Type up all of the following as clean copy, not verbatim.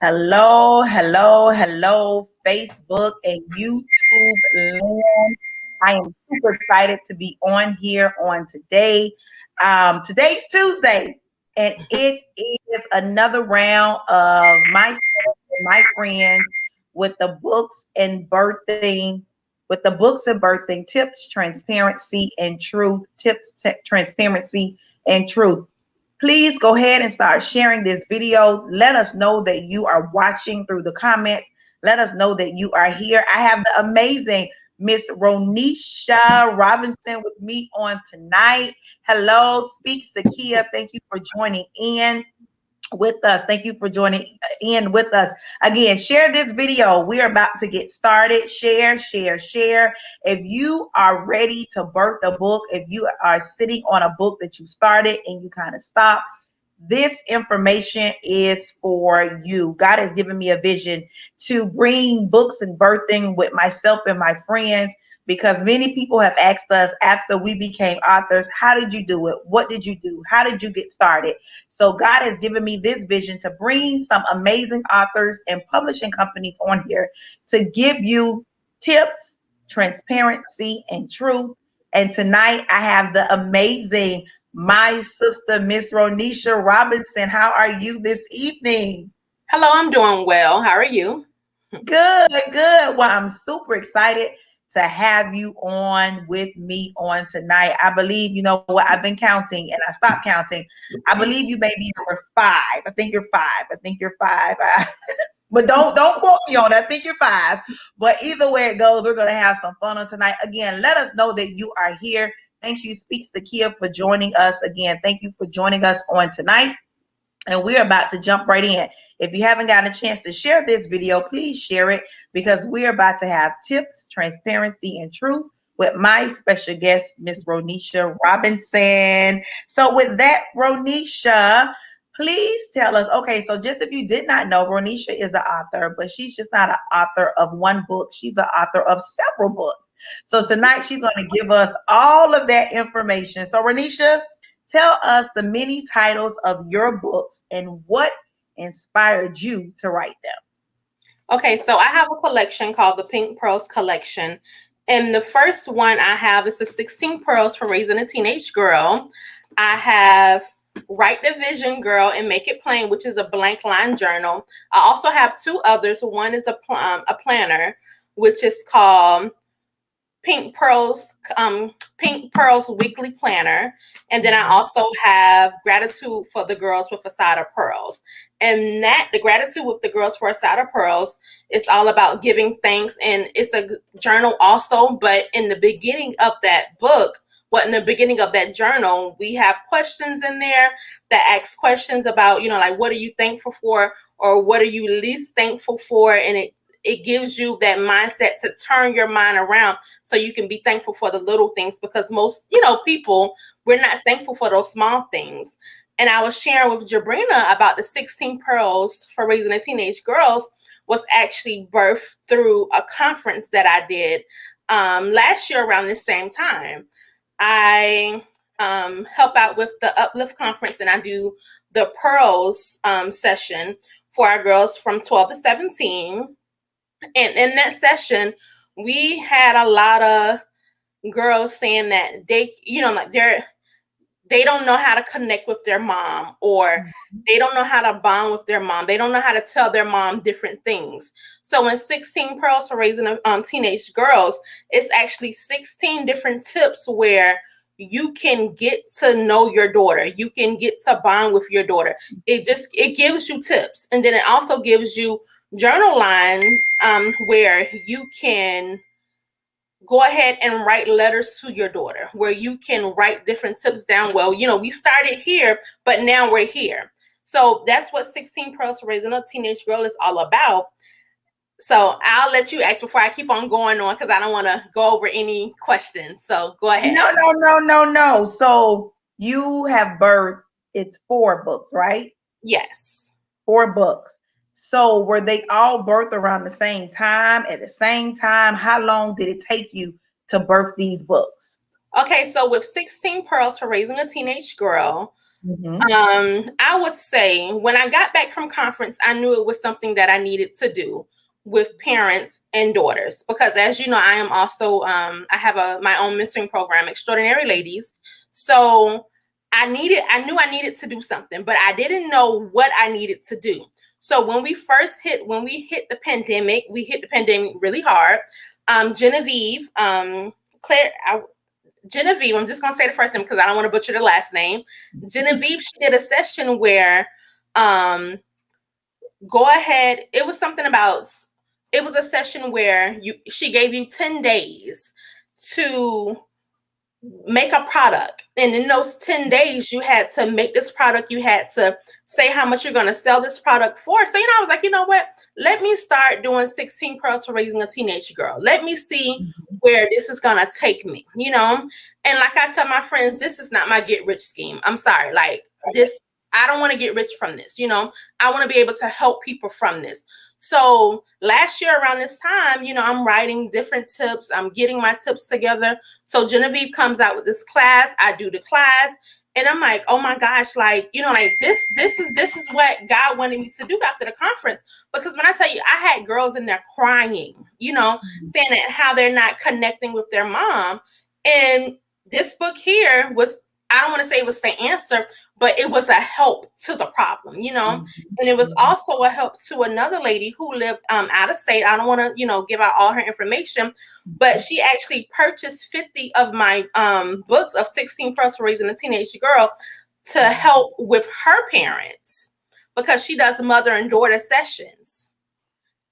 Hello, hello, hello, Facebook and YouTube land. I am super excited to be on here on today. Today's Tuesday, and it is another round of myself and my friends with the books and birthing tips, transparency, and truth. Transparency, and truth. Please go ahead and start sharing this video. Let us know that you are watching through the comments. Let us know that you are here. I have the amazing Miss Ronisha Robinson with me on tonight. Hello, Speak Sakia. Thank you for joining in with us. Thank you for joining in with us. Again, share this video. We're about to get started. Share, share, share. If you are ready to birth a book, if you are sitting on a book that you started and you kind of stopped, this information is for you. God has given me a vision to bring books and birthing with myself and my friends, because many people have asked us after we became authors, how did you do it? What did you do? How did you get started? So God has given me this vision to bring some amazing authors and publishing companies on here to give you tips, transparency, and truth. And tonight I have the amazing my sister, Miss Ronisha Robinson. How are you this evening? Hello, I'm doing well. How are you? Good, good. Well, I'm super excited to have you on with me on tonight. I believe, you know what, I've been counting and I stopped counting. I believe you may be number 5. I think you're 5. I think you're 5. But don't quote me on it. I think you're 5. But either way it goes, we're going to have some fun on tonight. Again, let us know that you are here. Thank you, Speaks to Kia, for joining us. Again, thank you for joining us on tonight. And we're about to jump right in. If you haven't gotten a chance to share this video, please share it, because we're about to have tips, transparency, and truth with my special guest, Miss Ronisha Robinson. So with that, Ronisha, please tell us, okay, so just if you did not know, Ronisha is an author, but she's just not an author of one book. She's an author of several books. So tonight she's going to give us all of that information. So Ronisha, tell us the many titles of your books and what inspired you to write them. Okay, so I have a collection called the Pink Pearls Collection. And the first one I have is the 16 Pearls for Raising a Teenage Girl. I have Write the Vision Girl and Make It Plain, which is a blank line journal. I also have 2 others. One is a planner, which is called Pink Pearls Weekly Planner. And then I also have Gratitude for the Girls with a Side of Pearls. And that the Gratitude with the Girls for a Side of Pearls is all about giving thanks. And it's a journal also, but in the beginning of that book, in the beginning of that journal, we have questions in there that ask questions about, like, what are you thankful for, or what are you least thankful for? And it gives you that mindset to turn your mind around so you can be thankful for the little things, because most, people, we're not thankful for those small things. And I was sharing with Jabrina about the 16 Pearls for Raising a Teenage Girls was actually birthed through a conference that I did last year around the same time. I help out with the Uplift Conference, and I do the Pearls session for our girls from 12 to 17. And in that session, we had a lot of girls saying that they, like they don't know how to connect with their mom, or they don't know how to bond with their mom. They don't know how to tell their mom different things. So in 16 Pearls for Raising Teenage Girls, it's actually 16 different tips where you can get to know your daughter. You can get to bond with your daughter. It gives you tips. And then it also gives you journal lines where you can go ahead and write letters to your daughter, where you can write different tips down. Well, we started here, but now we're here. So that's what 16 Pearls for Raising a Teenage Girl is all about. So I'll let you ask before I keep on going on, because I don't want to go over any questions. So go ahead. No. So you have birthed, it's 4 books, right? Yes. 4 books. So were they all birthed around the same time, at the same time? How long did it take you to birth these books? Okay, so with 16 Pearls for Raising a Teenage Girl, I would say when I got back from conference, I knew it was something that I needed to do with parents and daughters, because as you know, I am also I have my own mentoring program, Extraordinary Ladies. So I knew I needed to do something, but I didn't know what I needed to do. So when we hit the pandemic, we hit the pandemic really hard. Genevieve, Claire, Genevieve, I'm just going to say the first name because I don't want to butcher the last name. Genevieve, she did a session where, go ahead. It was a session where she gave you 10 days to make a product. And in those 10 days, you had to make this product. You had to say how much you're going to sell this product for. So, I was like, you know what? Let me start doing 16 pearls for raising a teenage girl. Let me see where this is going to take me, And like I tell my friends, this is not my get rich scheme. I'm sorry. Like this, I don't want to get rich from this. I want to be able to help people from this. So last year around this time, I'm writing different tips. I'm getting my tips together. So Genevieve comes out with this class. I do the class. And I'm like, oh my gosh, like, this is what God wanted me to do after the conference. Because when I tell you, I had girls in there crying, saying that how they're not connecting with their mom. And this book here was, I don't want to say it was the answer, but it was a help to the problem, and it was also a help to another lady who lived out of state. I don't want to, give out all her information, but she actually purchased 50 of my books of 16 Pearls for Raising a Teenage Girl to help with her parents, because she does mother and daughter sessions.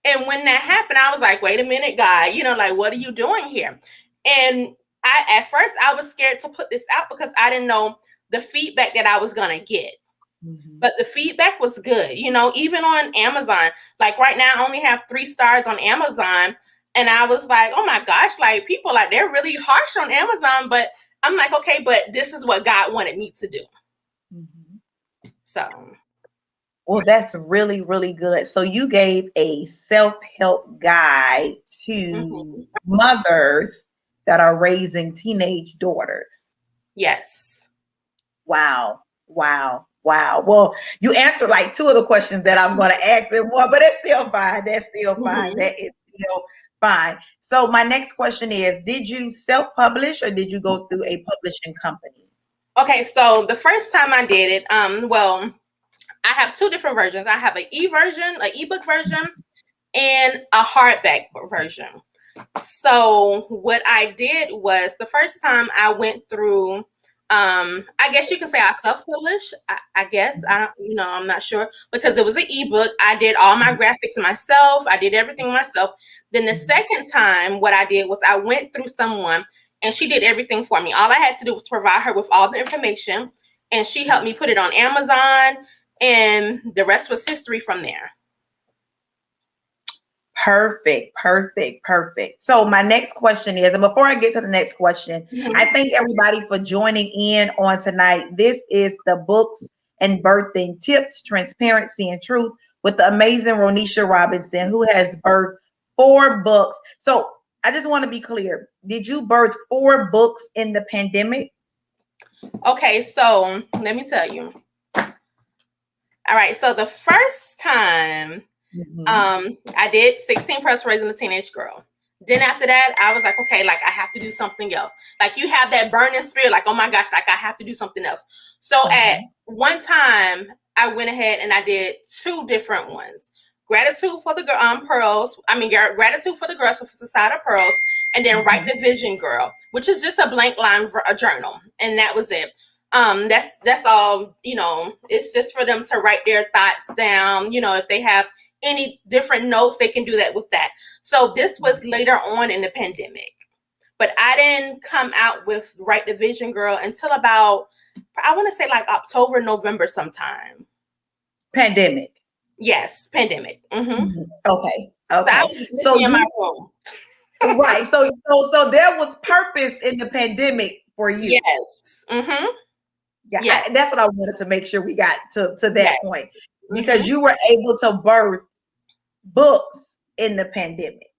And when that happened, I was like, wait a minute, God, like, what are you doing here? And at first I was scared to put this out because I didn't know the feedback that I was going to get. But the feedback was good, even on Amazon. Like right now, I only have 3 stars on Amazon. And I was like, oh my gosh, like people, like they're really harsh on Amazon. But I'm like, okay, but this is what God wanted me to do. So. Well, that's really, really good. So you gave a self-help guide to mothers that are raising teenage daughters. Yes. Wow. Well, you answered like 2 of the questions that I'm going to ask them more, but it's still fine. That's still fine. That is still fine. So my next question is, did you self-publish or did you go through a publishing company? Okay, so the first time I did it, well, I have 2 different versions. I have an ebook version, and a hardback version. So what I did was, the first time I went through, I guess you can say I self-published. I guess I don't, I'm not sure, because it was an ebook. I did all my graphics myself. I did everything myself. Then the second time, what I did was I went through someone, and she did everything for me. All I had to do was provide her with all the information, and she helped me put it on Amazon, and the rest was history from there. Perfect. So my next question is, and before I get to the next question, I thank everybody for joining in on tonight. This is the Books and Birthing Tips, Transparency, and Truth with the amazing Ronisha Robinson, who has birthed 4 books. So I just want to be clear. Did you birth 4 books in the pandemic? Okay, so let me tell you. All right, so the first time I did 16 Pearls for Raising a Teenage Girl. Then after that, I was like, okay, like I have to do something else. Like you have that burning spirit, like, oh my gosh, like I have to do something else. So at one time, I went ahead and I did 2 different ones. Gratitude for the pearls. Gratitude for the girls with Society of Pearls, and then Write the Vision Girl, which is just a blank line for a journal, and that was it. That's all. It's just for them to write their thoughts down. If they have any different notes, they can do that with that. So this was later on in the pandemic, but I didn't come out with Write the Vision Girl until about, I want to say like October, November sometime. Pandemic. Yes, pandemic. Okay. So in my room. Right. So there was purpose in the pandemic for you. Yes. Yeah. That's what I wanted to make sure we got to that point, because you were able to birth books in the pandemic.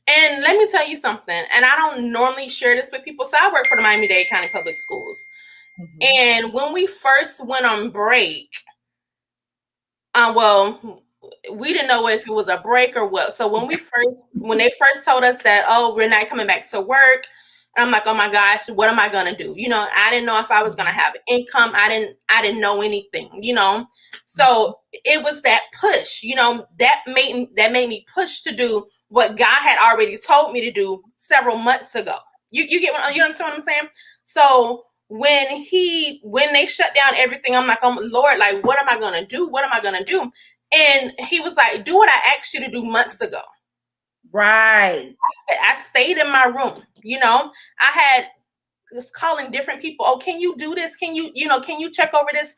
And let me tell you something, and I don't normally share this with people. So I work for the Miami-Dade County Public Schools. Mhm. And when we first went on break, well, we didn't know if it was a break or what. So when they first told us that, oh, we're not coming back to work, I'm like, oh my gosh, what am I gonna do? I didn't know if I was gonna have income. I didn't know anything. So it was that push. That made me push to do what God had already told me to do several months ago. You understand what I'm saying? So when they shut down everything, I'm like, oh Lord, like, what am I gonna do? What am I gonna do? And he was like, do what I asked you to do months ago. Right. I stayed in my room. I was calling different people. Oh, can you do this? Can you check over this?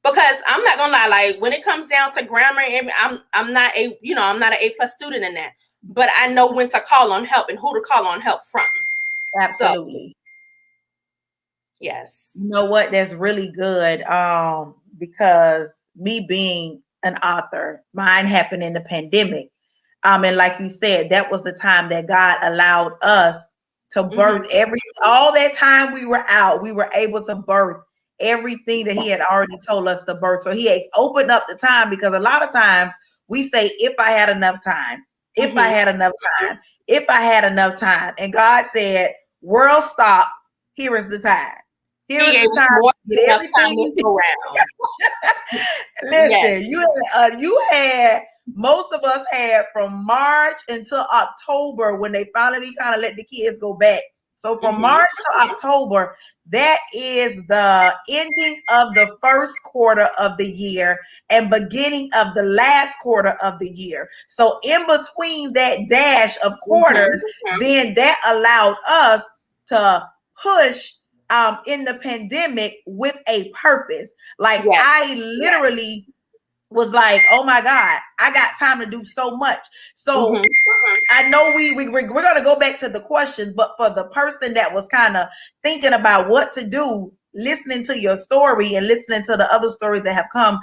Because I'm not gonna lie, like when it comes down to grammar, I'm not I'm not an A+ student in that. But I know when to call on help and who to call on help from. So Absolutely. yes. You know what? That's really good. Because me being an author, mine happened in the pandemic. And like you said, that was the time that God allowed us to birth all that time we were out, we were able to birth everything that He had already told us to birth. So He had opened up the time, because a lot of times we say, if I had enough time, if I had enough time, if I had enough time. And God said, world stop, here is the time. Here He is gave the us time more to than get enough everything time you this need. go round. Yes. Listen, you had most of us had from March until October, when they finally kind of let the kids go back. So from March to October, that is the ending of the first quarter of the year and beginning of the last quarter of the year. So in between that dash of quarters, then that allowed us to push in the pandemic with a purpose. Like, Yes. I literally was like, oh my God, I got time to do so much. So I know we're going to go back to the question, but for the person that was kind of thinking about what to do, listening to your story and listening to the other stories that have come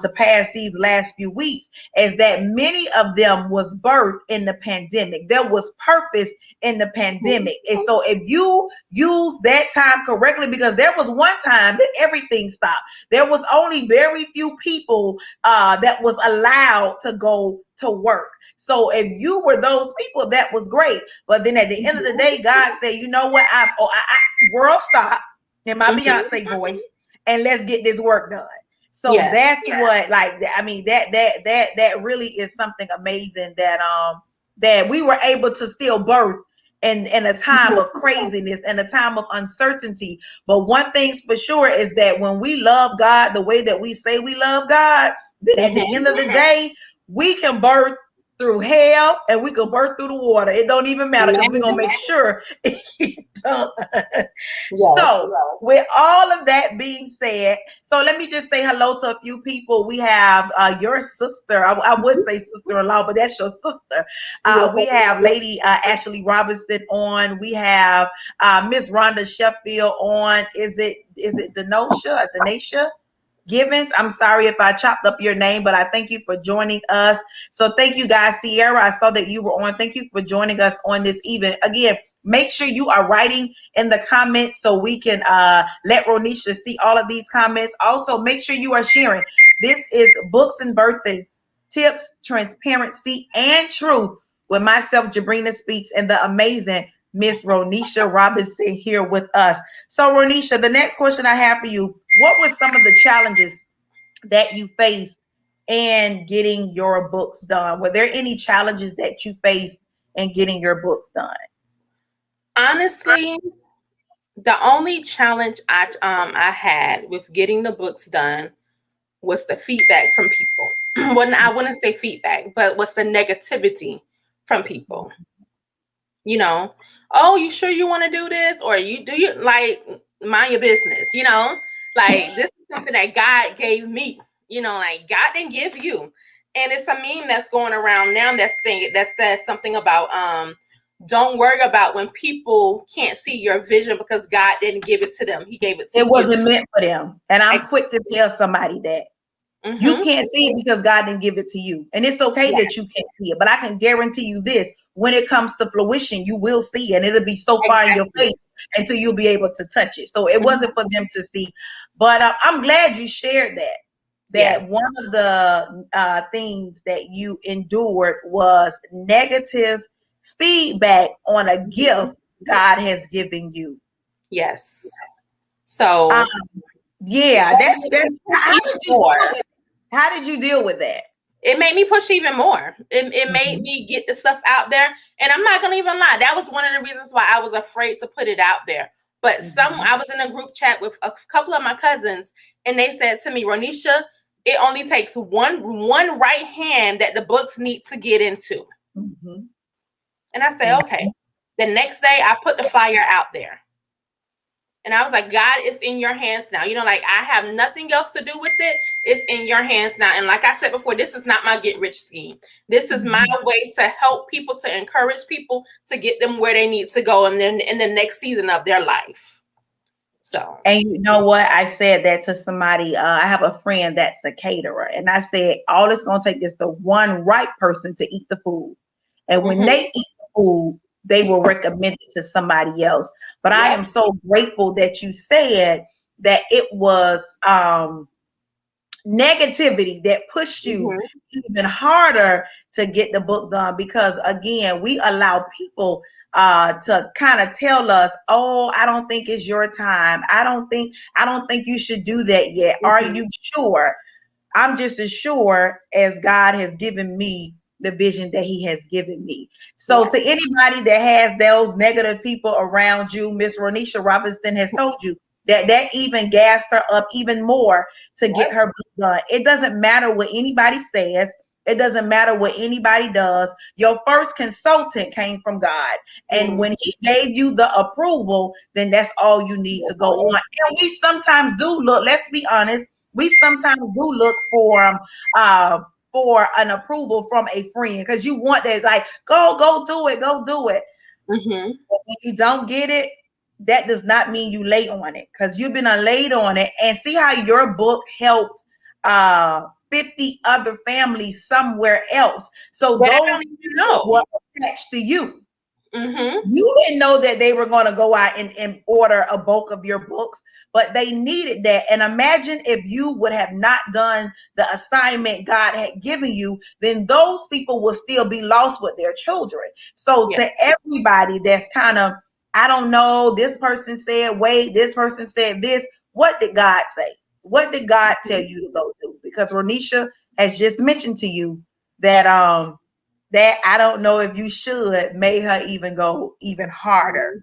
to pass these last few weeks, is that many of them was birthed in the pandemic. There was purpose in the pandemic. And so if you use that time correctly, because there was one time that everything stopped. There was only very few people that was allowed to go to work. So if you were those people, that was great. But then at the end of the day, God said, you know what? World stop in my Beyonce voice, and let's get this work done. So that's what, like, I mean, that really is something amazing that we were able to still birth in a time of craziness and a time of uncertainty. But one thing's for sure is that when we love God the way that we say we love God, then at the end of the day, we can birth through hell and we can birth through the water. It don't even matter, because we're gonna make sure it's done. So with all of that being said, so let me just say hello to a few people. We have your sister. I would say sister-in-law, but that's your sister. We have Lady Ashley Robinson on. We have Miss Rhonda Sheffield on. Is it Denosha Givens? I'm sorry if I chopped up your name, but I thank you for joining us. So thank you guys. Sierra, I saw that you were on. Thank you for joining us on this evening. Again, make sure you are writing in the comments so we can let Ronisha see all of these comments. Also, make sure you are sharing. This is Books and Birthing Tips, Transparency, and Truth with myself, Jabrina Speaks, and the amazing Miss Ronisha Robinson here with us. So, Ronisha, the next question I have for you, what were some of the challenges that you faced in getting your books done? Were there any challenges that you faced in getting your books done? Honestly, the only challenge I had with getting the books done was the feedback from people. Well, I wouldn't say feedback, but what's the negativity from people? Oh, you sure you want to do this? Or you like, mind your business, like, this is something that God gave me, like, God didn't give you. And it's a meme that's going around now that says something about don't worry about when people can't see your vision, because God didn't give it to them. He gave it to It you. wasn't meant for them. And I'm quick to tell somebody that. You can't see it because God didn't give it to you. And it's okay that you can't see it. But I can guarantee you this, when it comes to fruition, you will see it, and it'll be so far in your face until you'll be able to touch it. So it wasn't for them to see. But I'm glad you shared that. That one of the things that you endured was negative feedback on a gift God has given you. Yes. So yeah, that's how did you deal with, how did you deal with that? it made me push even more. It made me get the stuff out there. And I'm not gonna even lie, that was one of the reasons why I was afraid to put it out there. But I was in a group chat with a couple of my cousins, and they said to me, Ronisha, it only takes one right hand that the books need to get into. And I said, okay. The next day I put the flyer out there. And I was like, God, it's in your hands now. You know, like I have nothing else to do with it. It's in your hands now. And like I said before, this is not my get rich scheme. This is my way to help people, to encourage people, to get them where they need to go and then in the next season of their life. So, and you know what? I said that to somebody. I have a friend that's a caterer, and I said, all it's going to take is the one right person to eat the food. And when they eat the food, they will recommend it to somebody else. But I am so grateful that you said that it was negativity that pushed you even harder to get the book done, because again, we allow people to kind of tell us, oh, I don't think it's your time. I don't think you should do that yet. Are you sure? I'm just as sure as God has given me the vision that he has given me. So to anybody that has those negative people around you, Miss Ronisha Robinson has told you that even gassed her up even more to get her book done. It doesn't matter what anybody says. It doesn't matter what anybody does. Your first consultant came from God. And when he gave you the approval, then that's all you need to go on. And we sometimes do look, let's be honest, we sometimes do look for an approval from a friend, because you want that, like, go do it. But when you don't get it, that does not mean you late on it, because you've been late on it. And see how your book helped 50 other families somewhere else. So those were attached to you. You didn't know that they were going to go out and order a bulk of your books, but they needed that. And imagine if you would have not done the assignment God had given you, then those people will still be lost with their children. So to everybody that's kind of, I don't know, this person said, wait, this person said this. What did God say? What did God tell you to go do? Because Ronisha has just mentioned to you that that I don't know if you should, made her even go even harder.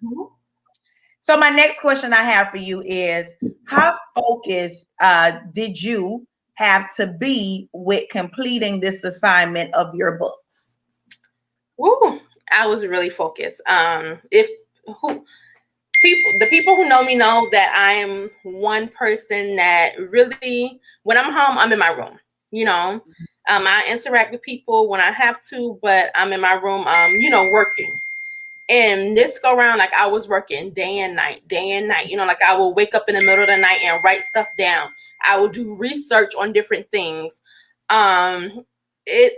So my next question I have for you is, how focused did you have to be with completing this assignment of your books? Ooh, I was really focused. The people who know me know that I am one person that really, when I'm home, I'm in my room. You know, I interact with people when I have to, but I'm in my room, working. And this go around, like I was working day and night. You know, like I will wake up in the middle of the night and write stuff down. I will do research on different things. It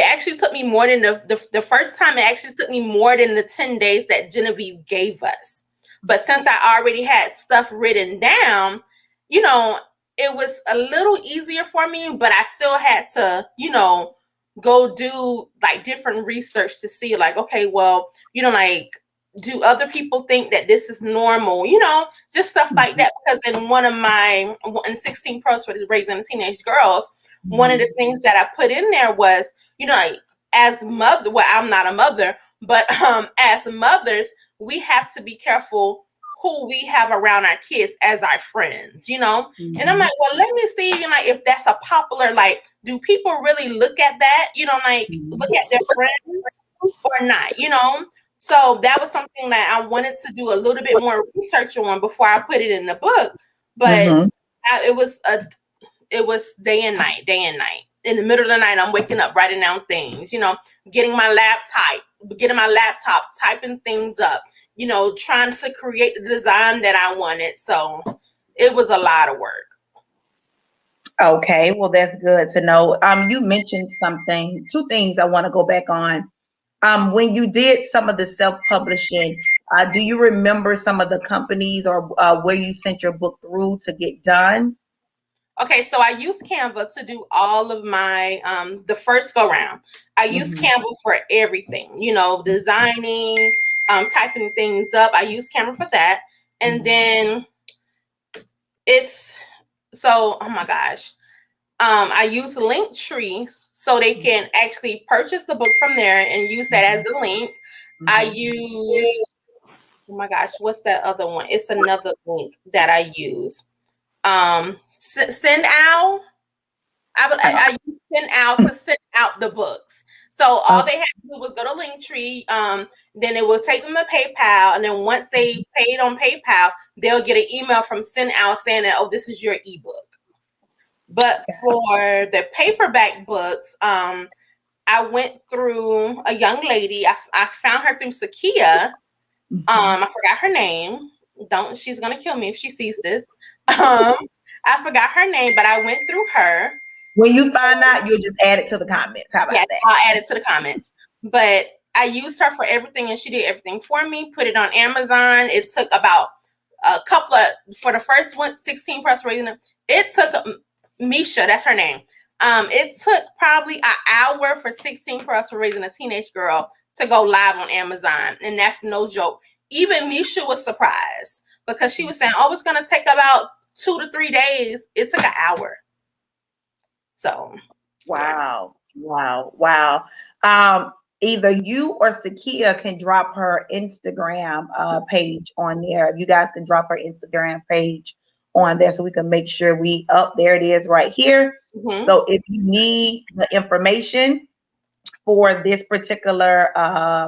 actually took me more than the first time. It actually took me more than the 10 days that Genevieve gave us. But since I already had stuff written down, you know, it was a little easier for me, but I still had to, go do like different research to see like, okay, well, like, do other people think that this is normal? Just stuff like that. Because in 16 Pros for Raising the Teenage Girls, one of the things that I put in there was, like, as mother, well, I'm not a mother, but as mothers, we have to be careful who we have around our kids as our friends, And I'm like, well, let me see, like, if that's a popular, like, do people really look at that, like, look at their friends or not, So that was something that I wanted to do a little bit more research on before I put it in the book. But it was day and night. In the middle of the night, I'm waking up, writing down things, getting my laptop, typing things up, trying to create the design that I wanted. So it was a lot of work. Okay, well, that's good to know. You mentioned two things I want to go back on. When you did some of the self-publishing, Do you remember some of the companies or where you sent your book through to get done? Okay, so I use Canva to do all of my the first go round. I use Mm-hmm. Canva for everything, you know, designing, typing things up. I use Canva for that. And then it's so, oh my gosh. I use Linktree so they can actually purchase the book from there and use that as the link. I use, oh my gosh, what's that other one? It's another link that I use. Send out. I used Send Out to send out the books. So all they had to do was go to Linktree. Then it will take them to PayPal, and then once they paid on PayPal, they'll get an email from Send Out saying that, oh, this is your ebook. But for the paperback books, I went through a young lady. I found her through Sakia. I forgot her name. She's gonna kill me if she sees this. I forgot her name, but I went through her. When you find out, you'll just add it to the comments. How about Yes, that? I'll add it to the comments. But I used her for everything, and she did everything for me. Put it on Amazon. It took about a couple of for the first one, 16 plus raising them. It took Misha, that's her name. It took probably an hour for 16 plus for raising a teenage girl to go live on Amazon, and that's no joke. Even Misha was surprised because she was saying, "Oh, it's gonna take about 2 to 3 days." It took an hour. So, wow, yeah. Wow. Either you or Sakia can drop her Instagram page on there. If you guys can drop her Instagram page on there so we can make sure we up there it is right here. So if you need the information for this particular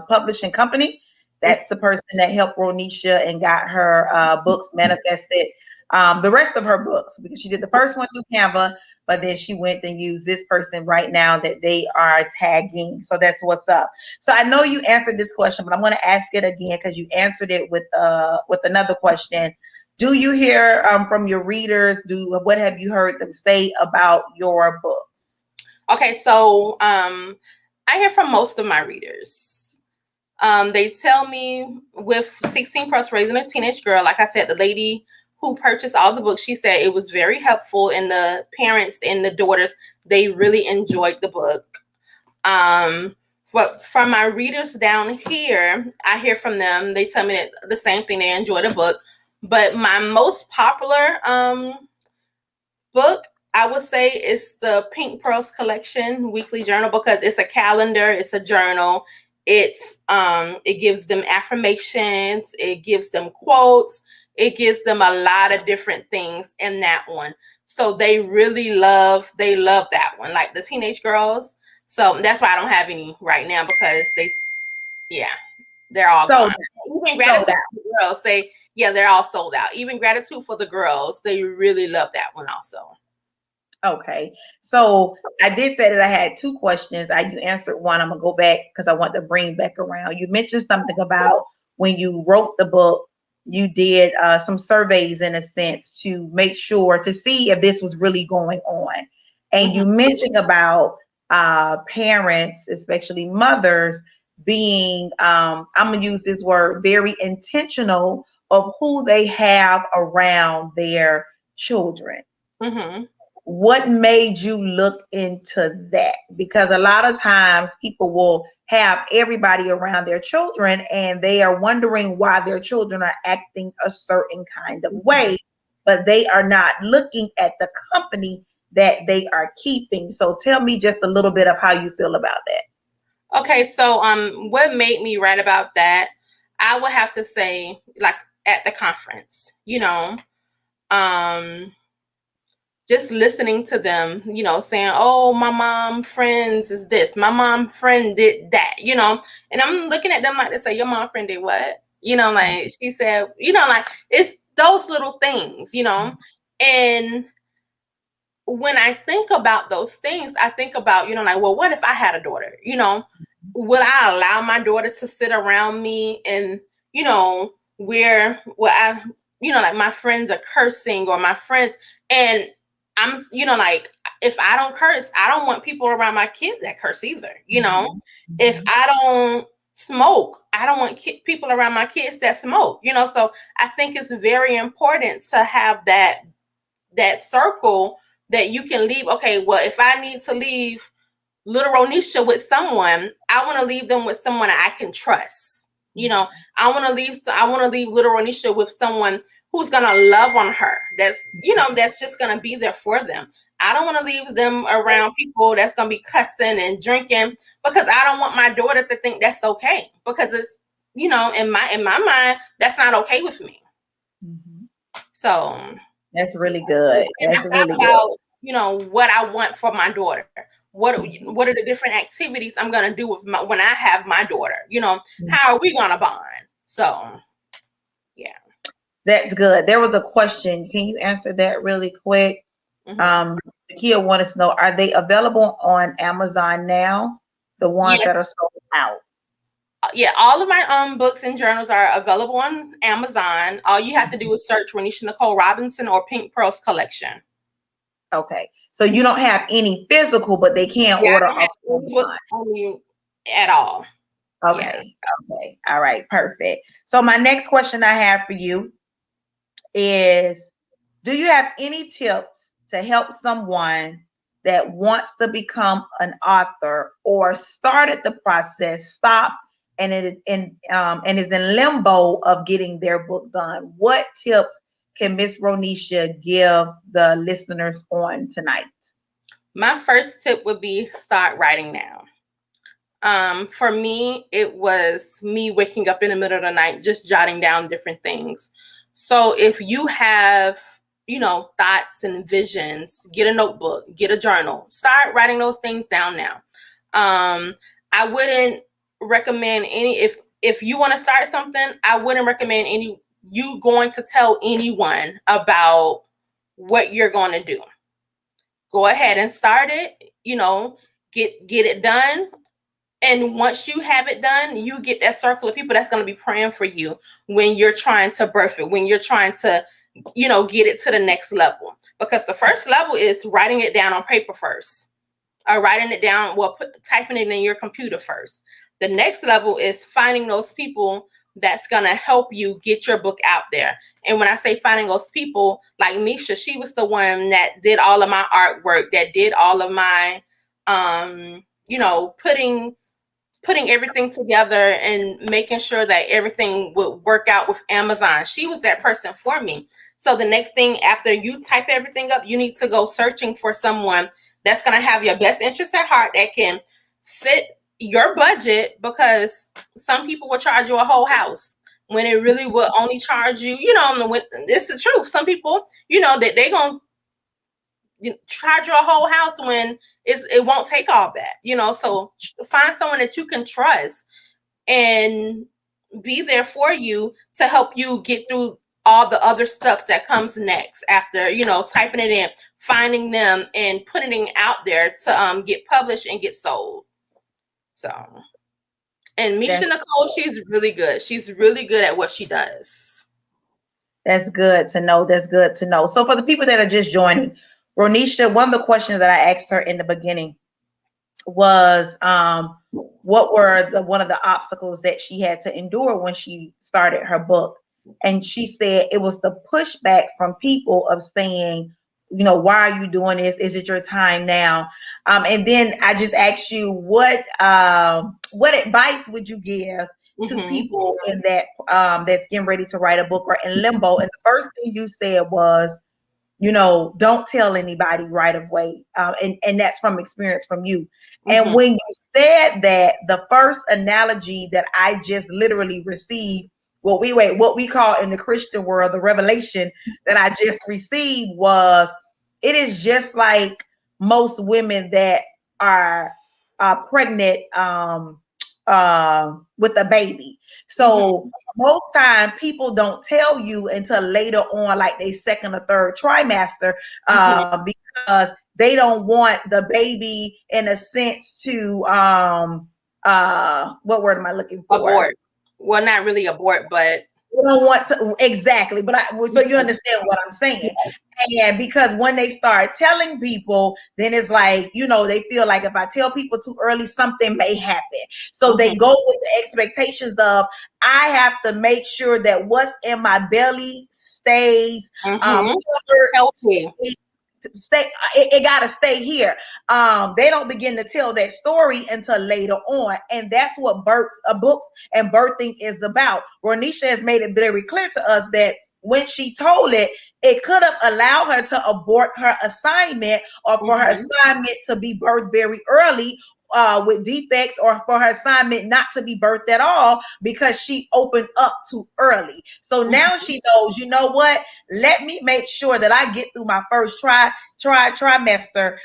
publishing company, that's the person that helped Ronisha and got her books manifested. The rest of her books, because she did the first one through Canva, but then she went and used this person right now that they are tagging. So that's what's up. So I know you answered this question, but I'm going to ask it again because you answered it with another question. Do you hear from your readers? What have you heard them say about your books? Okay, so I hear from most of my readers. They tell me with 16 plus raising a teenage girl, like I said, the lady who purchased all the books, she said it was very helpful, and the parents and the daughters, they really enjoyed the book. From my readers down here, I hear from them. They tell me that the same thing, they enjoy the book. But my most popular book, I would say, is the Pink Pearls Collection weekly journal, because it's a calendar, it's a journal. It gives them affirmations, it gives them quotes, it gives them a lot of different things in that one. So they love that one, like the teenage girls. So that's why I don't have any right now, because they're all gone. Even Gratitude for the Girls, they're all sold out. Even Gratitude for the Girls, they really love that one also. Okay, so I did say that I had two questions. You answered one. I'm gonna go back because I want to bring back around. You mentioned something about when you wrote the book, you did some surveys in a sense to make sure to see if this was really going on, and you mentioned about parents, especially mothers, being I'm gonna use this word, very intentional of who they have around their children. What made you look into that? Because a lot of times people will have everybody around their children and they are wondering why their children are acting a certain kind of way, but they are not looking at the company that they are keeping. So tell me just a little bit of how you feel about that. Okay, so what made me write about that, I would have to say, like, at the conference, just listening to them, saying, oh, my mom friends is this, my mom friend did that, and I'm looking at them like they say, your mom friend did what? Like she said, like it's those little things, and when I think about those things, I think about, like, well, what if I had a daughter? Would I allow my daughter to sit around me and, where I, like my friends are cursing, or my friends, and I'm, like, if I don't curse, I don't want people around my kids that curse either. If I don't smoke, I don't want people around my kids that smoke, so I think it's very important to have that circle that you can leave. Okay, well, if I need to leave little Ronisha with someone, I want to leave them with someone I can trust. I want to leave little Ronisha with someone who's going to love on her. That's just going to be there for them. I don't want to leave them around people that's going to be cussing and drinking, because I don't want my daughter to think that's okay, because it's, in my mind, that's not okay with me. Mm-hmm. So that's really good. That's really good. About, what I want for my daughter. What are the different activities I'm gonna do when I have my daughter? How are we gonna bond? So, yeah. That's good. There was a question. Can you answer that really quick? Mm-hmm. Takia wanted to know, are they available on Amazon now? The ones that are sold out? Yeah, all of my books and journals are available on Amazon. All you have to do is search Ronisha Nicole Robinson or Pink Pearls Collection. Okay. So you don't have any physical, but they can order off books on you at all. Okay. Yeah. Okay. All right. Perfect. So my next question I have for you is, do you have any tips to help someone that wants to become an author or started the process, stopped, and is in limbo of getting their book done? What tips can Miss Ronisha give the listeners on tonight? My first tip would be start writing now. For me, it was me waking up in the middle of the night, just jotting down different things. So if you have, thoughts and visions, get a notebook, get a journal, start writing those things down now. I wouldn't recommend if you want to start something, I wouldn't recommend you going to tell anyone about what you're going to do. Go ahead and start it, get it done. And once you have it done, you get that circle of people that's going to be praying for you when you're trying to birth it, when you're trying to, get it to the next level. Because the first level is writing it down on paper first, or writing it down, typing it in your computer first. The next level is finding those people that's going to help you get your book out there. And when I say finding those people, like Misha, she was the one that did all of my artwork, that did all of my, putting everything together and making sure that everything would work out with Amazon. She was that person for me. So the next thing after you type everything up, you need to go searching for someone that's going to have your best interest at heart, that can fit your budget, because some people will charge you a whole house when it really will only charge you, it's the truth. Some people, that they're going to charge you a whole house when it won't take all that, so find someone that you can trust and be there for you to help you get through all the other stuff that comes next after, typing it in, finding them and putting it out there to get published and get sold. So, and Misha Nicole, she's really good. She's really good at what she does. That's good to know. That's good to know. So for the people that are just joining, Ronisha, one of the questions that I asked her in the beginning was, what were one of the obstacles that she had to endure when she started her book? And she said it was the pushback from people of saying, why are you doing this? Is it your time now? And then I just asked you, what advice would you give to people in that that's getting ready to write a book or in limbo? And the first thing you said was, don't tell anybody right away. And that's from experience from you. And when you said that, the first analogy that I just literally received, what we call in the Christian world, the revelation that I just received was, it is just like most women that are pregnant with a baby. So most time people don't tell you until later on, like they second or third trimester, because they don't want the baby, in a sense, to what word am I looking for? Abort. Well, not really abort, but You don't want to exactly, but so you understand what I'm saying. Yes. And because when they start telling people, then it's like, they feel like if I tell people too early, something may happen. So they go with the expectations of, I have to make sure that what's in my belly stays covered, Healthy. stay it got to stay here. They don't begin to tell that story until later on, and that's what books and birthing is about. Ronisha has made it very clear to us that when she told it, it could have allowed her to abort her assignment, or for her assignment to be birthed very early with defects, or for her assignment not to be birthed at all because she opened up too early. So now she knows, you know what? Let me make sure that I get through my first trimester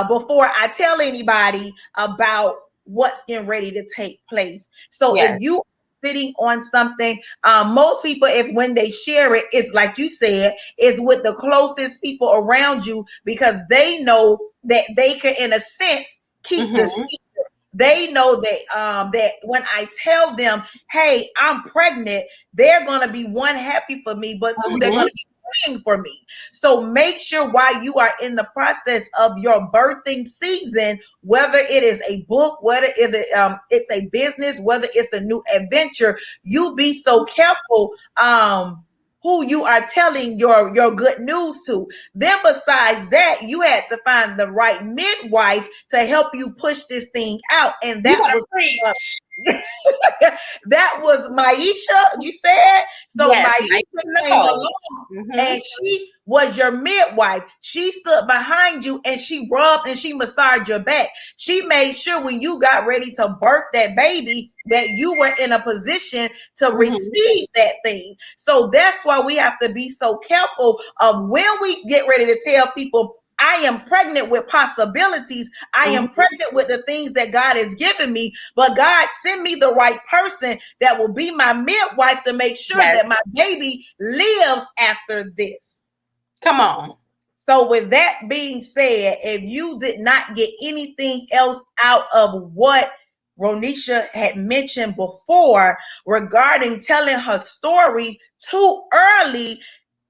before I tell anybody about what's getting ready to take place. So if Yes. you sitting on something, most people, if when they share it, it's like you said, it's with the closest people around you, because they know that they can, in a sense, keep the secret. They know that when I tell them, hey, I'm pregnant, they're gonna be, one, happy for me, but two, they're gonna be praying for me. So make sure while you are in the process of your birthing season, whether it is a book, whether it's a business, whether it's a new adventure, you be so careful who you are telling your good news to. Then besides that, you had to find the right midwife to help you push this thing out, and You that gotta was preach. that was Maisha, you said. So Yes, Maisha came Nicole. along, and she was your midwife. She stood behind you, and she rubbed and she massaged your back. She made sure when you got ready to birth that baby, that you were in a position to receive that thing. So that's why we have to be so careful of when we get ready to tell people, I am pregnant with possibilities. I am pregnant with the things that God has given me, but God, send me the right person that will be my midwife to make sure Yes. that my baby lives after this. Come on. So with that being said, if you did not get anything else out of what Ronisha had mentioned before regarding telling her story too early,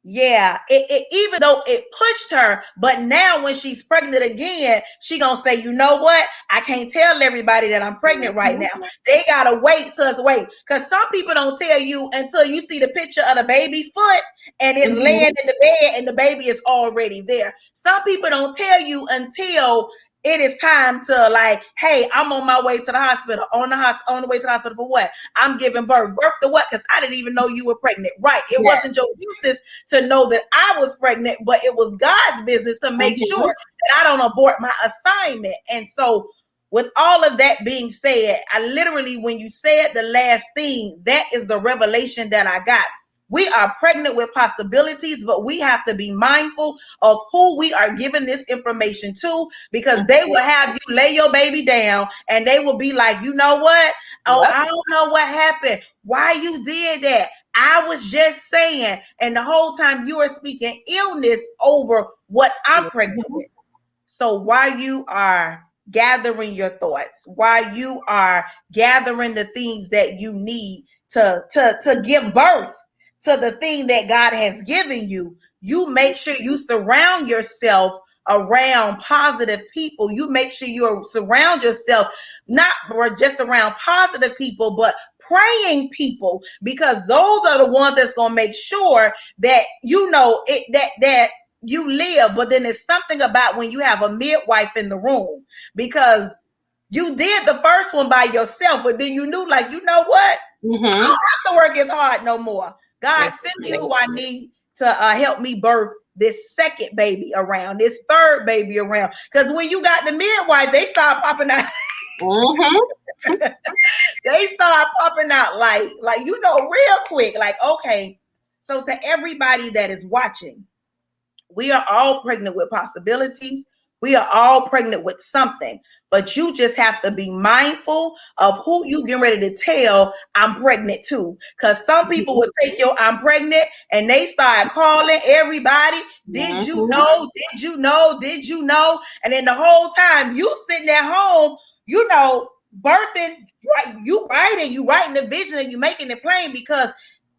yeah, even though it pushed her, but now when she's pregnant again, she gonna say, you know what? I can't tell everybody that I'm pregnant right now. They gotta wait till us wait, because some people don't tell you until you see the picture of the baby foot and it's laying in the bed and the baby is already there. Some people don't tell you until it is time to, like, hey, I'm on my way to the hospital. On the way to the hospital for what? I'm giving birth. Birth to what? Because I didn't even know you were pregnant. Right. It wasn't your business to know that I was pregnant, but it was God's business to make sure that I don't abort my assignment. And so with all of that being said, I literally, when you said the last thing, that is the revelation that I got. We are pregnant with possibilities, but we have to be mindful of who we are giving this information to, because they will have you lay your baby down and they will be like, you know what? Oh, I don't know what happened. Why you did that? I was just saying. And the whole time you are speaking illness over what I'm pregnant with. So while you are gathering your thoughts, while you are gathering the things that you need to give birth to the thing that God has given you, you make sure you surround yourself around positive people. You make sure you surround yourself not just around positive people, but praying people, because those are the ones that's going to make sure that that you live. But then there's something about when you have a midwife in the room, because you did the first one by yourself, but then you knew, like, you know what? I don't have to work as hard no more. God, send me who I need to help me birth this second baby around, this third baby around. Because when you got the midwife, they start popping out. They start popping out like real quick. Like, okay. So to everybody that is watching, we are all pregnant with possibilities. We are all pregnant with something, but you just have to be mindful of who you get ready to tell I'm pregnant to. Because some people will take your I'm pregnant and they start calling everybody. Did you know? Did you know? Did you know? And then the whole time you sitting at home, birthing, right? You writing the vision and you making it plain, because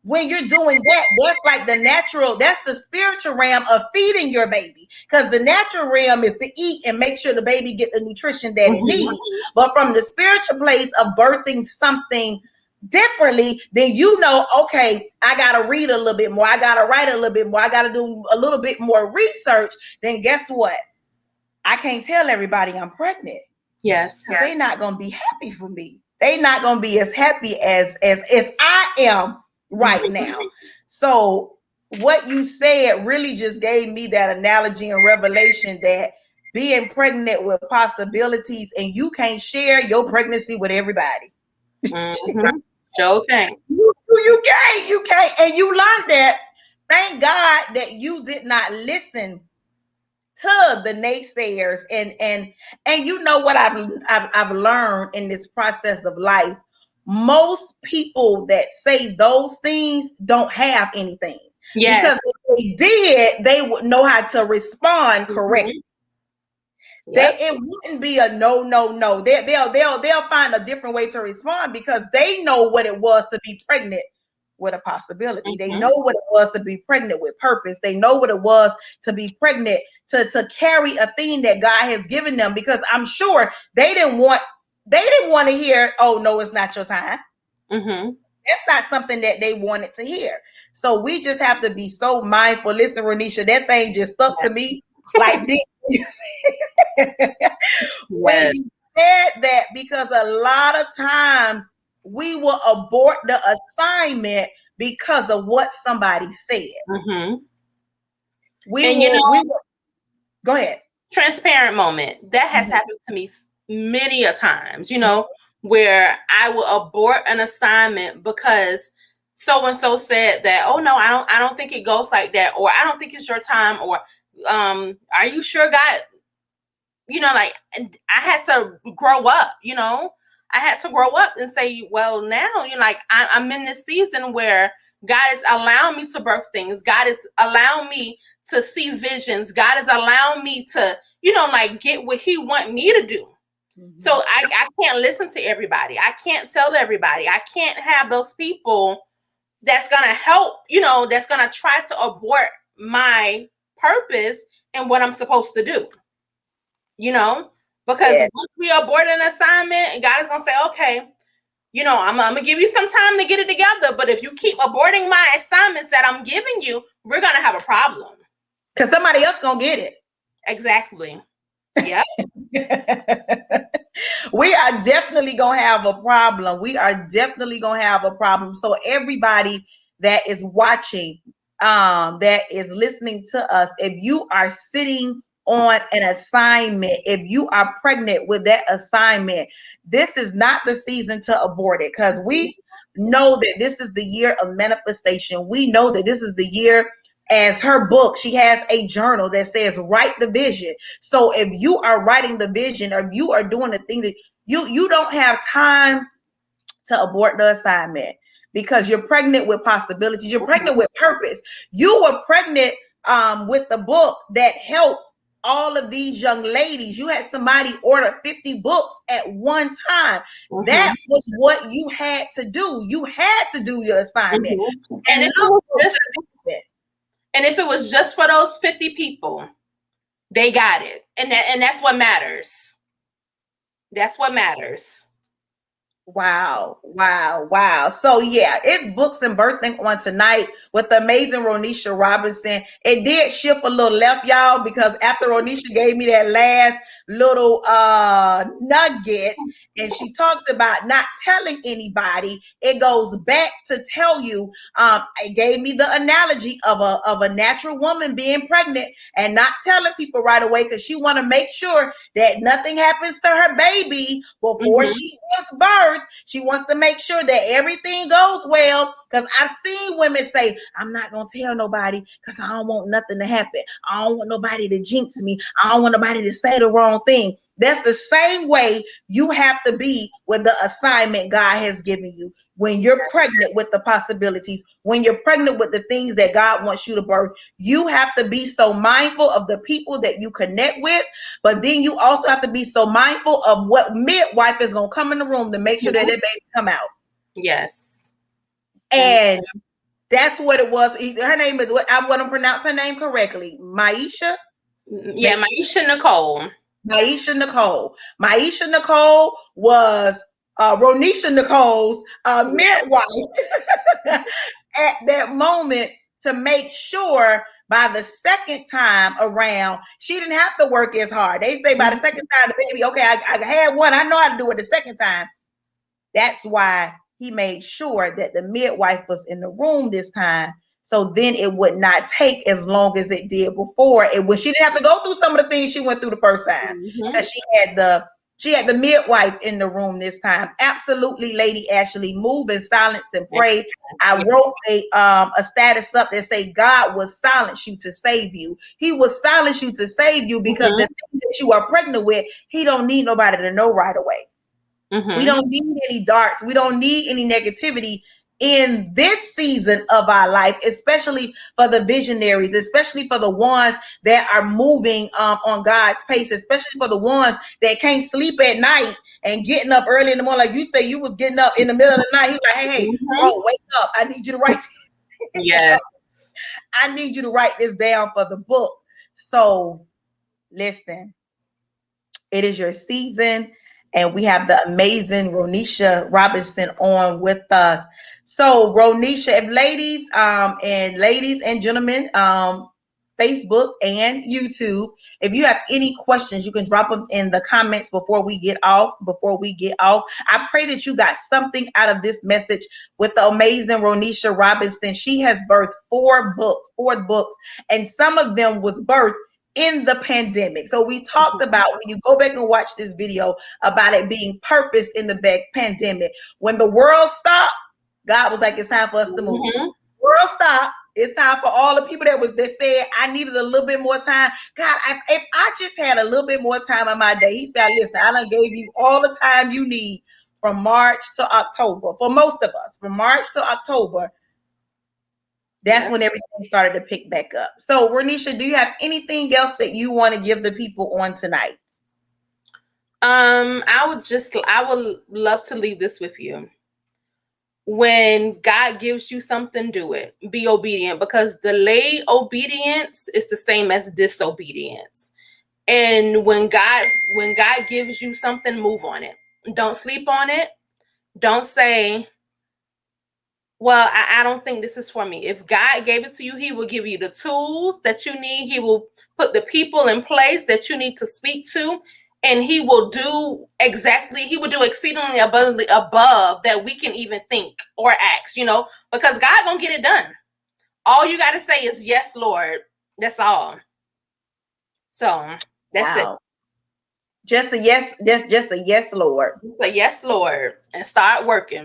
when you're doing that, that's like the natural, that's the spiritual realm of feeding your baby. Because the natural realm is to eat and make sure the baby get the nutrition that it needs. But from the spiritual place of birthing something differently, then you know, okay, I gotta read a little bit more, I gotta write a little bit more, I gotta do a little bit more research. Then guess what? I can't tell everybody I'm pregnant. Yes. They're not gonna be happy for me. They're not gonna be as happy as I am right now. So what you said really just gave me that analogy and revelation that being pregnant with possibilities, and you can't share your pregnancy with everybody. Okay. You can't, and you learned that. Thank God that you did not listen to the naysayers, and you know what I've learned in this process of life. Most people that say those things don't have anything. Yes. Because if they did, they would know how to respond correctly. Yep. It wouldn't be a no. They'll find a different way to respond, because they know what it was to be pregnant with a possibility. They know what it was to be pregnant with purpose. They know what it was to be pregnant to carry a thing that God has given them. Because I'm sure they didn't want to hear, oh no, it's not your time. That's not something that they wanted to hear. So we just have to be so mindful. Listen, Ronisha, that thing just stuck to me like this. When you said that, because a lot of times we will abort the assignment because of what somebody said. We will go ahead. Transparent moment. That has happened to me many a times, where I will abort an assignment because so and so said that, oh no, I don't think it goes like that, or I don't think it's your time, or are you sure God, like, I had to grow up, I had to grow up and say, well, now, like, I'm in this season where God is allowing me to birth things. God is allowing me to see visions. God is allowing me to, like, get what he want me to do. So I can't listen to everybody. I can't tell everybody. I can't have those people that's going to help, that's going to try to abort my purpose and what I'm supposed to do. Because once we abort an assignment, and God is going to say, okay, I'm going to give you some time to get it together. But if you keep aborting my assignments that I'm giving you, we're going to have a problem. Because somebody else going to get it. Exactly. Yeah. We are definitely going to have a problem. So everybody that is watching, that is listening to us, if you are sitting on an assignment, if you are pregnant with that assignment, this is not the season to abort it, because we know that this is the year of manifestation. We know that this is the year, as her book, she has a journal that says write the vision. So if you are writing the vision, or you are doing the thing that you don't have time to abort the assignment, because you're pregnant with possibilities. You're pregnant with purpose. You were pregnant with the book that helped all of these young ladies. You had somebody order 50 books at one time. That was what you had to do. You had to do your assignment. And if it was just for those 50 people, they got it. And that's what matters. That's what matters. Wow. So yeah, it's Books and Birthing on tonight with the amazing Ronisha Robinson. It did shift a little left, y'all, because after Ronisha gave me that last little nugget, and she talked about not telling anybody, it goes back to tell you, it gave me the analogy of a natural woman being pregnant and not telling people right away, because she want to make sure that nothing happens to her baby before she gives birth. She wants to make sure that everything goes well, because I've seen women say, I'm not going to tell nobody because I don't want nothing to happen. I don't want nobody to jinx me. I don't want nobody to say the wrong thing. That's the same way you have to be with the assignment God has given you. When you're pregnant with the possibilities, when you're pregnant with the things that God wants you to birth, you have to be so mindful of the people that you connect with, but then you also have to be so mindful of what midwife is going to come in the room to make sure that that baby come out. Yes. And that's what it was. Her name is, what I want to pronounce her name correctly, Maisha. Yeah, Maisha Nicole. Maisha Nicole. Maisha Nicole was Ronisha Nicole's midwife at that moment to make sure by the second time around, she didn't have to work as hard. They say by the second time, the baby, okay, I had one. I know how to do it the second time. That's why he made sure that the midwife was in the room this time. So then it would not take as long as it did before. It was, she didn't have to go through some of the things she went through the first time because she had the midwife in the room this time. Absolutely, Lady Ashley, move in silence and pray. I wrote a status up that say God will silence you to save you. He will silence you to save you because the thing that you are pregnant with, he don't need nobody to know right away. We don't need any darts. We don't need any negativity in this season of our life, especially for the visionaries, especially for the ones that are moving on God's pace, especially for the ones that can't sleep at night and getting up early in the morning. Like you say, you was getting up in the middle of the night. He was like, hey, bro, wake up. I need you to write. Yes. I need you to write this down for the book. So listen, it is your season. And we have the amazing Ronisha Robinson on with us. So, Ronisha, if ladies and gentlemen, Facebook and YouTube, if you have any questions, you can drop them in the comments before we get off. I pray that you got something out of this message with the amazing Ronisha Robinson. She has birthed four books, and some of them was birthed in the pandemic. So we talked about, when you go back and watch this video, about it being purpose in the pandemic. When the world stopped, God was like, it's time for us to move. World stopped. It's time for all the people that said, I needed a little bit more time. God, if I just had a little bit more time in my day, he said, listen, I done gave you all the time you need from March to October. For most of us, from March to October, that's when everything started to pick back up. So, Ronisha, do you have anything else that you want to give the people on tonight? I would love to leave this with you. When God gives you something, do it. Be obedient, because delayed obedience is the same as disobedience. And when God gives you something, move on it. Don't sleep on it. Don't say, well, I don't think this is for me. If God gave it to you, he will give you the tools that you need. He will put the people in place that you need to speak to. And he will do exceedingly abundantly above that we can even think or ask, because God gonna get it done. All you got to say is, yes, Lord. That's all. So that's it. Just a yes, just a yes, Lord. Just a yes, Lord, and start working.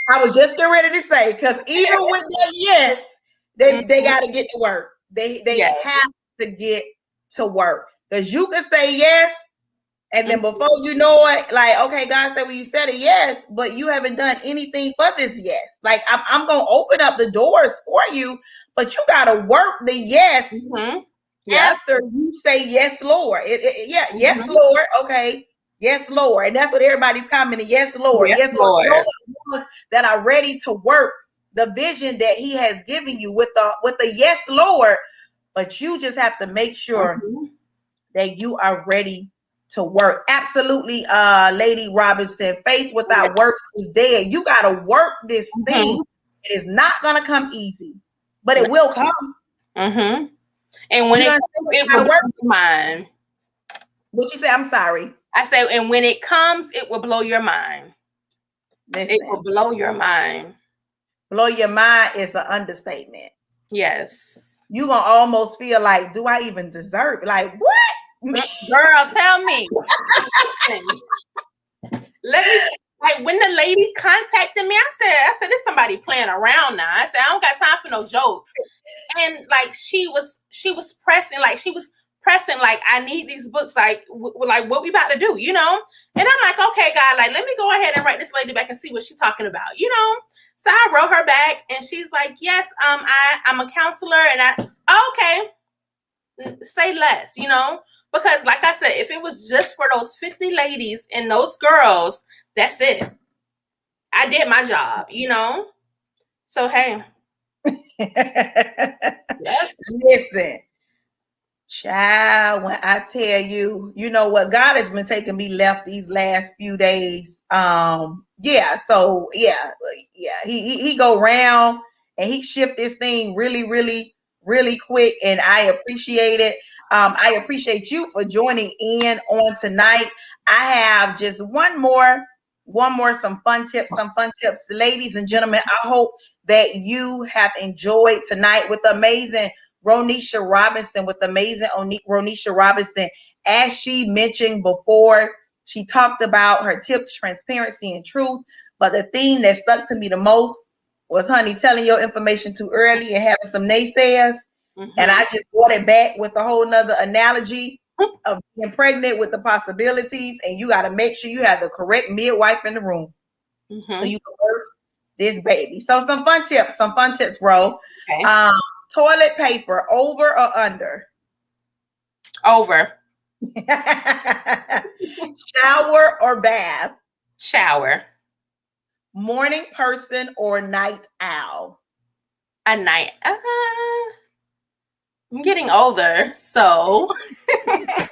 I was just getting ready to say, because even with that yes, they got to get to work. They have to get to work, because you can say yes, and then before you know it, like, okay, God said, well, you said a yes, but you haven't done anything for this yes. Like, I'm going to open up the doors for you, but you got to work the yes after you say, yes, Lord. Yes, Lord. Okay. Yes, Lord. And that's what everybody's commenting. Yes, Lord. Yes, Lord. Those are the ones that are ready to work the vision that he has given you with the yes, Lord. But you just have to make sure that you are ready to work. Absolutely, Lady Robinson. Faith without works is dead. You got to work this thing. It is not going to come easy, but it will come. And when it will blow your mind. What you say? I'm sorry. I said, and when it comes, it will blow your mind. Listen, it will blow your mind. Blow your mind is an understatement. Yes. You're going to almost feel like, do I even deserve it? Like, what? Girl, tell me. Let me, like, when the lady contacted me, I said, there's somebody playing around now. I said, I don't got time for no jokes. And like, she was pressing, like, she was pressing, like, I need these books, like, like, what we about to do, you know? And I'm like, okay, God, like, let me go ahead and write this lady back and see what she's talking about, you know? So I wrote her back, and she's like, yes, I'm a counselor, and okay, say less, you know? Because, like I said, if it was just for those 50 ladies and those girls, that's it. I did my job, you know? So, hey. Yep. Listen, child, when I tell you, you know what, God has been taking me left these last few days. He go round and he shift this thing really, really, really quick, and I appreciate it. I appreciate you for joining in on tonight. I have just one more, some fun tips, ladies and gentlemen. I hope that you have enjoyed tonight with the amazing Ronisha Robinson, Ronisha Robinson. As she mentioned before, she talked about her tips, transparency, and truth. But the thing that stuck to me the most was, honey, telling your information too early and having some naysayers. Mm-hmm. And I just brought it back with a whole nother analogy of being pregnant with the possibilities. And you got to make sure you have the correct midwife in the room, mm-hmm. so you can birth this baby. So some fun tips, bro. Okay. Toilet paper, over or under? Over. Shower or bath? Shower. Morning person or night owl? A night. I'm getting older, so I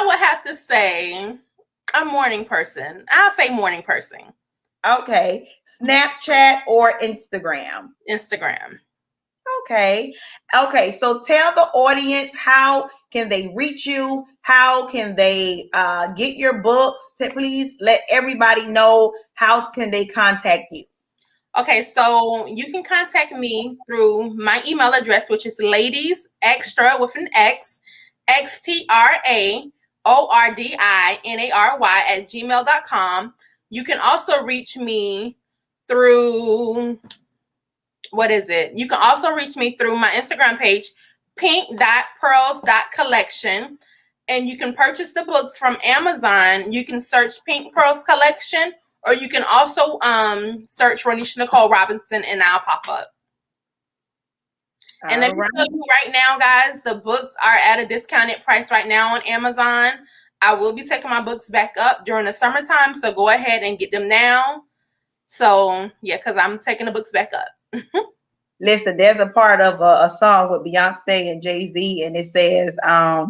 would have to say a morning person. I'll say morning person. Okay. Snapchat or Instagram? Instagram. Okay. So tell the audience, how can they reach you? How can they get your books? Please let everybody know, how can they contact you? Okay, so you can contact me through my email address, which is ladiesextra with an X, xtraordinary@gmail.com. You can also reach me through, you can also reach me through my Instagram page, pink.pearls.collection. And you can purchase the books from Amazon. You can search Pink Pearls Collection, or you can also search Ronisha Nicole Robinson, and I'll pop up. And let me tell you right now, guys, the books are at a discounted price right now on Amazon. I will be taking my books back up during the summertime, so go ahead and get them now. So, yeah, because I'm taking the books back up. Listen, there's a part of a song with Beyonce and Jay-Z, and it says, I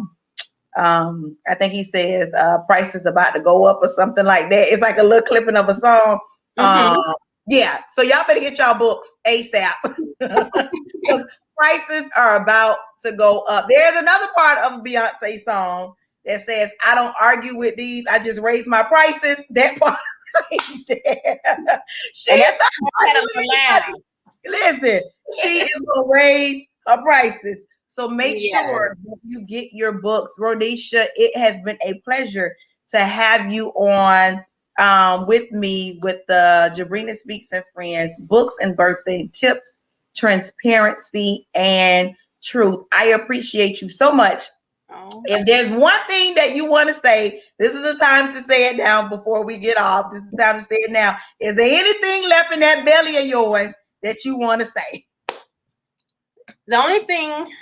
think he says, price is about to go up or something like that. It's like a little clipping of a song. Mm-hmm. Yeah, so y'all better get y'all books ASAP, because prices are about to go up. There's another part of a Beyonce song that says, I don't argue with these, I just raise my prices. That part right there. She is not arguing with anybody. Listen, she is going to raise her prices. So make sure that you get your books. Ronisha, it has been a pleasure to have you on with me with the Jabrina Speaks and Friends Books and Birthday Tips, Transparency, and Truth. I appreciate you so much. Oh. If there's one thing that you want to say, this is the time to say it now before we get off. This is the time to say it now. Is there anything left in that belly of yours that you want to say? The only thing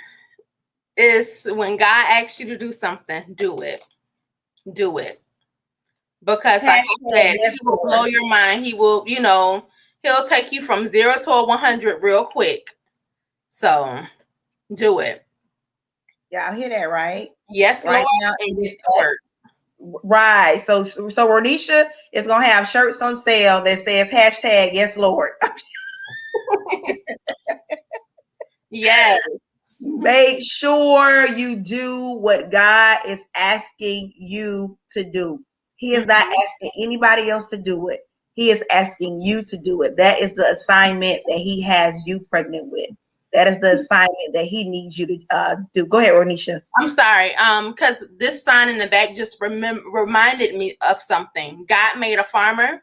is, when God asks you to do something, do it. Do it. Because like I said, he will blow your mind. He will, he'll take you from 0 to 100 real quick. So do it. Y'all hear that, right? Yes, right, Lord, now, and get to work. Right. So Ronisha is gonna have shirts on sale that says hashtag yes, Lord. Yes. Make sure you do what God is asking you to do. He is not asking anybody else to do it. He is asking you to do it. That is the assignment that he has you pregnant with. That is the assignment that he needs you to do. Go ahead, Ronisha. I'm sorry. Because this sign in the back just reminded me of something. God made a farmer.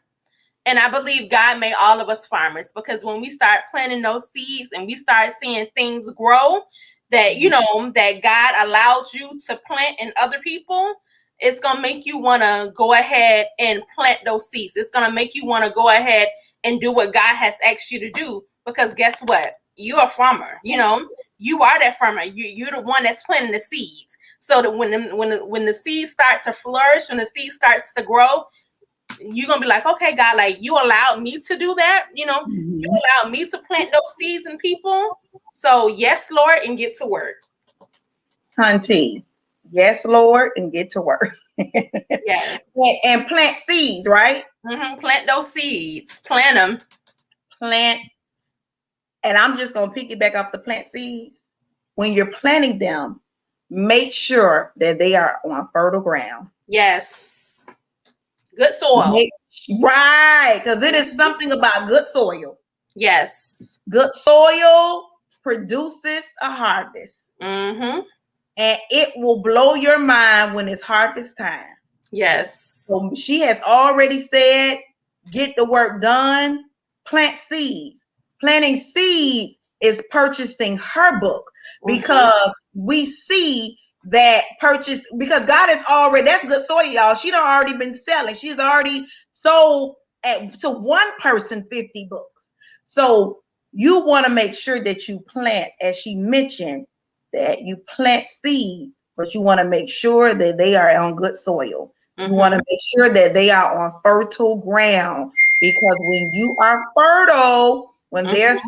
And I believe God made all of us farmers, because when we start planting those seeds and we start seeing things grow, that, you know, that God allowed you to plant in other people, it's going to make you want to go ahead and plant those seeds. It's going to make you want to go ahead and do what God has asked you to do. Because guess what? You're a farmer, you know, you are that farmer. You're the one that's planting the seeds. So that when the seed starts to flourish, when the seed starts to grow, you're going to be like, okay, God, like you allowed me to do that. You know, you allowed me to plant those seeds in people. So yes, Lord, and get to work. Hunty, yes, Lord, and get to work. Yeah. And plant seeds, right? Plant those seeds. Plant them. Plant. And I'm just going to piggyback off the plant seeds. When you're planting them, make sure that they are on fertile ground. Yes. Good soil. Right. Because it is something about good soil. Yes. Good soil produces a harvest. Mm-hmm. And it will blow your mind when it's harvest time. Yes. So she has already said, get the work done, plant seeds. Planting seeds is purchasing her book, because we see that purchase, because God is already, that's good soil, y'all. She done already been selling. She's already sold to one person 50 books. So you want to make sure that you plant, as she mentioned, that you plant seeds, but you want to make sure that they are on good soil. You want to make sure that they are on fertile ground, because when you are fertile, when there's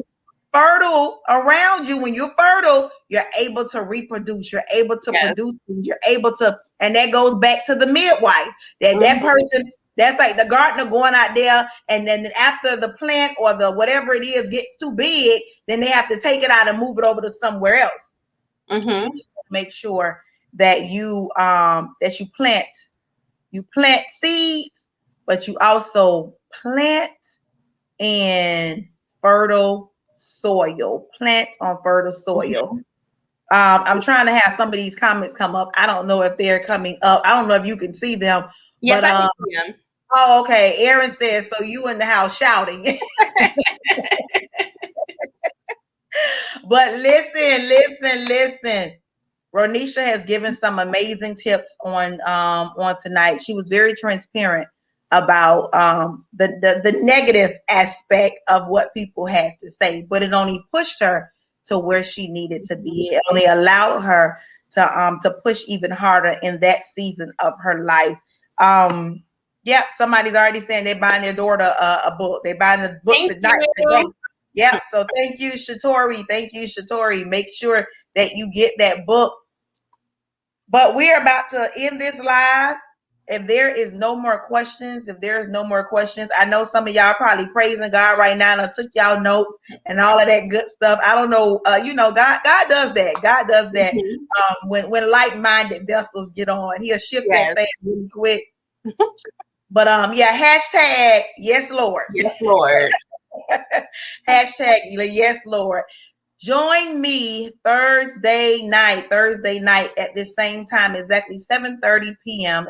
fertile around you, when you're fertile, you're able to reproduce, you're able to produce things, you're able to, and that goes back to the midwife, that person, that's like the gardener going out there, and then after the plant or the whatever it is gets too big, then they have to take it out and move it over to somewhere else. You just make sure that you plant seeds, but you also plant in fertile soil. Plant on fertile soil. I'm trying to have some of these comments come up. I don't know if they're coming up. I don't know if you can see them. Yes, I can see them. Oh, okay. Aaron says, so you in the house shouting. But listen. Ronisha has given some amazing tips on tonight. She was very transparent about the negative aspect of what people had to say, but it only pushed her to where she needed to be. It only allowed her to push even harder in that season of her life. Yeah, somebody's already saying they're buying their daughter a book. They're buying the books at night today. Yeah, so thank you, Shatori. Make sure that you get that book. But we're about to end this live. If there is no more questions, I know some of y'all probably praising God right now, and I took y'all notes and all of that good stuff. I don't know, God does that. God does that. When like-minded vessels get on, He'll shift that thing really quick. But hashtag yes, Lord. Yes, Lord. Hashtag yes, Lord. Join me Thursday night at this same time, exactly 7:30 p.m.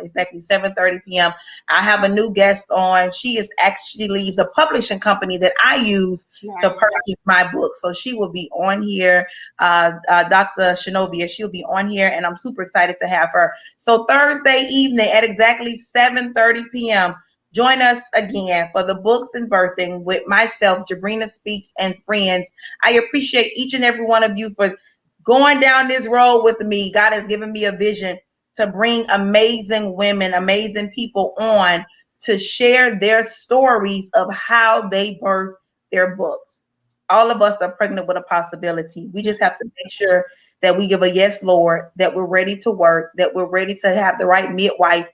I have a new guest on. She is actually the publishing company that I use to purchase my book. So she will be on here. Dr. Shinovia, she'll be on here, and I'm super excited to have her. So Thursday evening at exactly 7:30 p.m., join us again for the Books and Birthing with myself, Jabrina Speaks, and friends. I appreciate each and every one of you for going down this road with me. God has given me a vision to bring amazing women, amazing people on to share their stories of how they birth their books. All of us are pregnant with a possibility. We just have to make sure that we give a yes, Lord, that we're ready to work, that we're ready to have the right midwife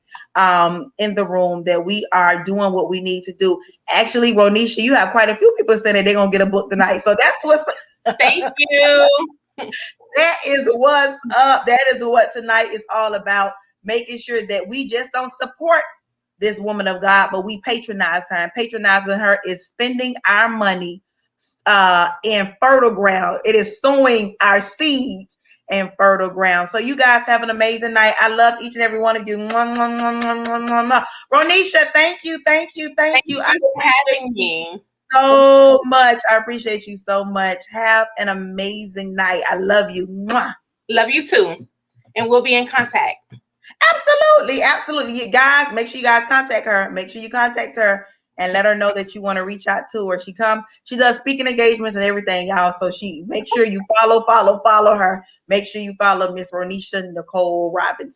in the room, that we are doing what we need to do. Actually, Ronisha, you have quite a few people saying that they're going to get a book tonight. So that's what's Thank you. That is what's up. That is what tonight is all about. Making sure that we just don't support this woman of God, but we patronize her. And patronizing her is spending our money in fertile ground. It is sowing our seeds in fertile ground. So you guys have an amazing night. I love each and every one of you. Mwah, mwah, mwah, mwah, mwah, mwah. Ronisha, thank you. Thank you for having me. so much. I appreciate you so much. Have an amazing night. I love you. Mwah. Love you too. And we'll be in contact. Absolutely. You guys, make sure you guys contact her. Make sure you contact her and let her know that you want to reach out to her. She does speaking engagements and everything, y'all. So make sure you follow her. Make sure you follow Miss Ronisha Nicole Robinson.